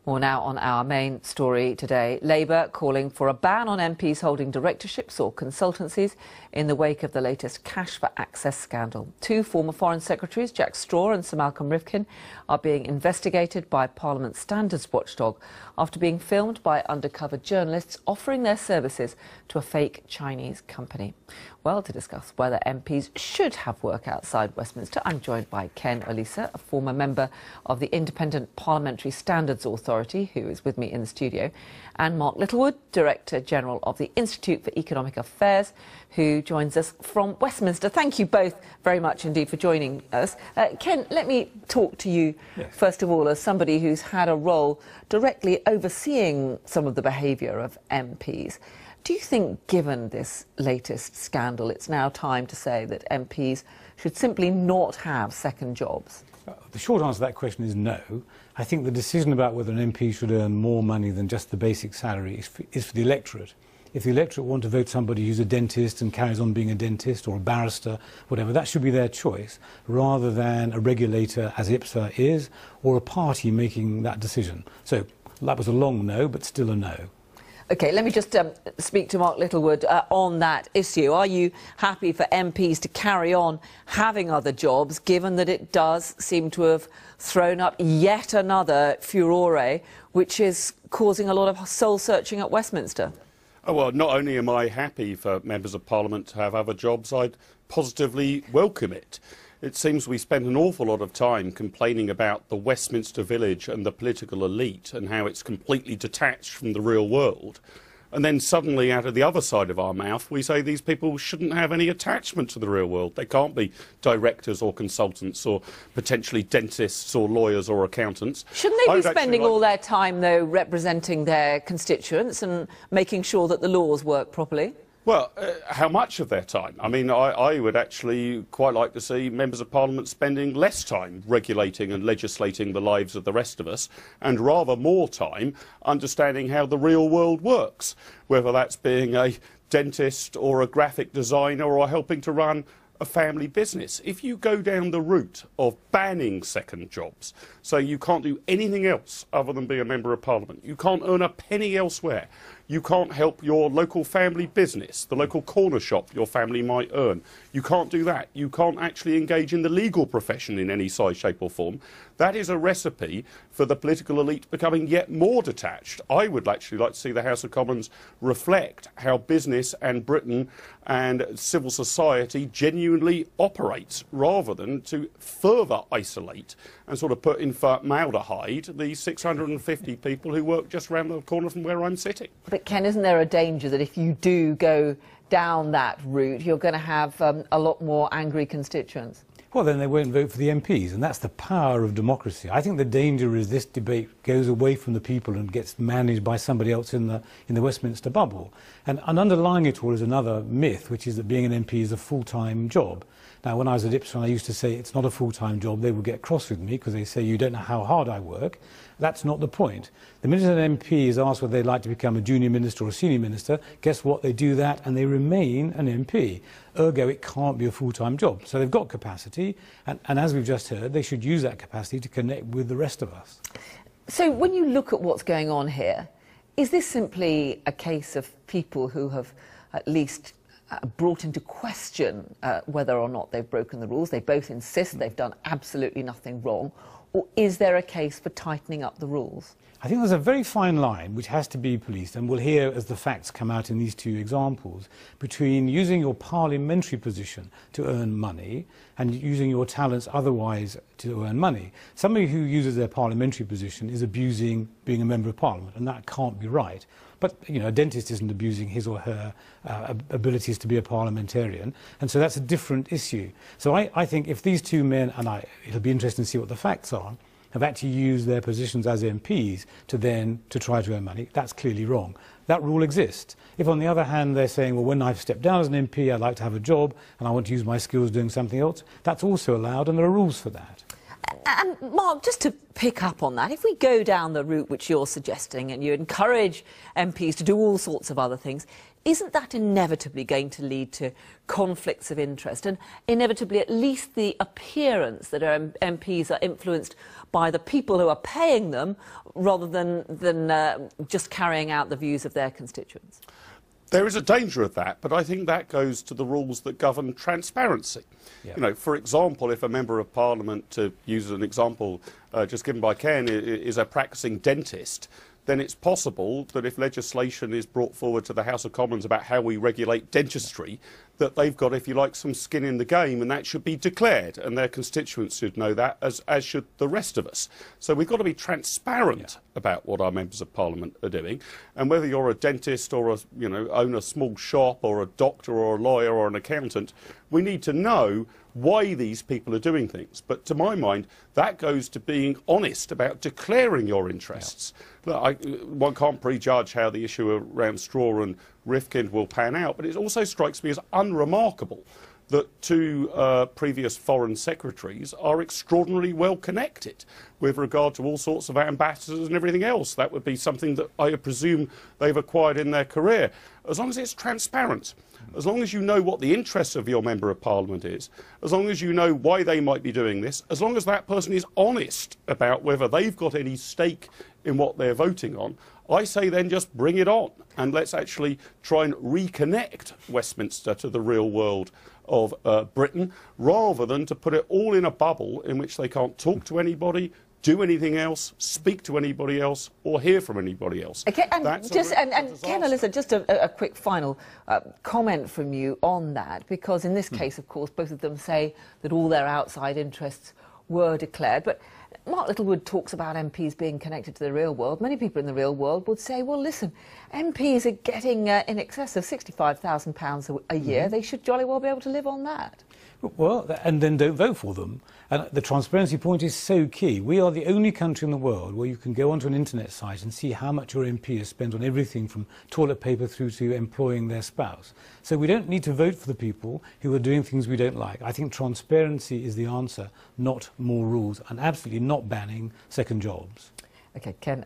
More now on our main story today. Labour calling for a ban on MPs holding directorships or consultancies in the wake of the latest cash for access scandal. Two former Foreign Secretaries, Jack Straw and Sir Malcolm Rifkin, are being investigated by Parliament's standards watchdog after being filmed by undercover journalists offering their services to a fake Chinese company. Well, to discuss whether MPs should have work outside Westminster, I'm joined by Ken Olisa, a former member of the Independent Parliamentary Standards Authority, who is with me in the studio, and Mark Littlewood, Director General of the Institute for Economic Affairs, who joins us from Westminster. Thank you both very much indeed for joining us. Ken, let me talk to you, first of all, as somebody who's had a role directly overseeing some of the behaviour of MPs. Do you think, given this latest scandal, it's now time to say that MPs should simply not have second jobs? The short answer to that question is no. I think the decision about whether an MP should earn more money than just the basic salary is for the electorate. If the electorate want to vote somebody who's a dentist and carries on being a dentist, or a barrister, whatever, that should be their choice, rather than a regulator, as IPSA is, or a party making that decision. So that was a long no, but still a no. OK, let me just speak to Mark Littlewood on that issue. Are you happy for MPs to carry on having other jobs, given that it does seem to have thrown up yet another furore, which is causing a lot of soul-searching at Westminster? Oh, well, not only am I happy for members of Parliament to have other jobs, I'd positively welcome it. It seems we spend an awful lot of time complaining about the Westminster Village and the political elite and how it's completely detached from the real world. And then suddenly, out of the other side of our mouth, we say these people shouldn't have any attachment to the real world. They can't be directors or consultants or potentially dentists or lawyers or accountants. Shouldn't they be spending all their time, though, representing their constituents and making sure that the laws work properly? Well, how much of their time? I mean, I would actually quite like to see members of Parliament spending less time regulating and legislating the lives of the rest of us, and rather more time understanding how the real world works, whether that's being a dentist or a graphic designer or helping to run a family business. If you go down the route of banning second jobs, so you can't do anything else other than be a member of Parliament, you can't earn a penny elsewhere, you can't help your local family business, the local corner shop your family might earn, you can't do that, you can't actually engage in the legal profession in any size, shape or form, that is a recipe for the political elite becoming yet more detached. I would actually like to see the House of Commons reflect how business and Britain and civil society genuinely operates, rather than to further isolate and sort of put in formaldehyde the 650 people who work just around the corner from where I'm sitting. But Ken, isn't there a danger that if you do go down that route, you're going to have a lot more angry constituents? Well, then they won't vote for the MPs, and that's the power of democracy. I think the danger is this debate goes away from the people and gets managed by somebody else in the Westminster bubble. And underlying it all is another myth, which is that being an MP is a full-time job. Now, when I was at Ipswich, I used to say it's not a full-time job. They would get cross with me because they say you don't know how hard I work. That's not the point. The minute an MP is asked whether they'd like to become a junior minister or a senior minister, guess what? They do that and they remain an MP. Ergo, it can't be a full-time job. So they've got capacity, and as we've just heard, they should use that capacity to connect with the rest of us. So when you look at what's going on here, is this simply a case of people who have at least brought into question whether or not they've broken the rules? They both insist they've done absolutely nothing wrong. Or is there a case for tightening up the rules? I think there's a very fine line which has to be policed, and we'll hear as the facts come out in these two examples, between using your parliamentary position to earn money and using your talents otherwise to earn money. Somebody who uses their parliamentary position is abusing being a member of Parliament, and that can't be right. But, you know, a dentist isn't abusing his or her abilities to be a parliamentarian, and so that's a different issue. So I think if these two men, and it'll be interesting to see what the facts are, have actually used their positions as MPs to try to earn money, that's clearly wrong. That rule exists. If, on the other hand, they're saying, well, when I've stepped down as an MP, I'd like to have a job and I want to use my skills doing something else, that's also allowed, and there are rules for that. And Mark, just to pick up on that, if we go down the route which you're suggesting and you encourage MPs to do all sorts of other things, isn't that inevitably going to lead to conflicts of interest and inevitably at least the appearance that our MPs are influenced by the people who are paying them rather than just carrying out the views of their constituents? There is a danger of that, but I think that goes to the rules that govern transparency. Yeah. You know, for example, if a member of Parliament, to use an example just given by Ken, is a practising dentist, then it's possible that if legislation is brought forward to the House of Commons about how we regulate dentistry, that they've got, if you like, some skin in the game, and that should be declared, and their constituents should know that, as should the rest of us. So we've got to be transparent about what our members of Parliament are doing, and whether you're a dentist or own a small shop or a doctor or a lawyer or an accountant, we need to know why these people are doing things. But to my mind, that goes to being honest about declaring your interests. Look, one can't prejudge how the issue around Straw and Rifkind will pan out, but it also strikes me as unremarkable that two previous foreign secretaries are extraordinarily well connected with regard to all sorts of ambassadors and everything else. That would be something that I presume they've acquired in their career. As long as it's transparent, as long as you know what the interests of your Member of Parliament is, as long as you know why they might be doing this, as long as that person is honest about whether they've got any stake in what they're voting on, I say then just bring it on and let's actually try and reconnect Westminster to the real world of Britain, rather than to put it all in a bubble in which they can't talk to anybody, do anything else, speak to anybody else, or hear from anybody else. Okay, and Ken, Alyssa, just a quick final comment from you on that, because in this case, of course, both of them say that all their outside interests were declared, but Mark Littlewood talks about MPs being connected to the real world. Many people in the real world would say, well, listen, MPs are getting in excess of £65,000 a year. They should jolly well be able to live on that. Well, and then don't vote for them. And the transparency point is so key. We are the only country in the world where you can go onto an internet site and see how much your MP has spent on everything from toilet paper through to employing their spouse. So we don't need to vote for the people who are doing things we don't like. I think transparency is the answer, not more rules, and absolutely not banning second jobs. OK, Ken,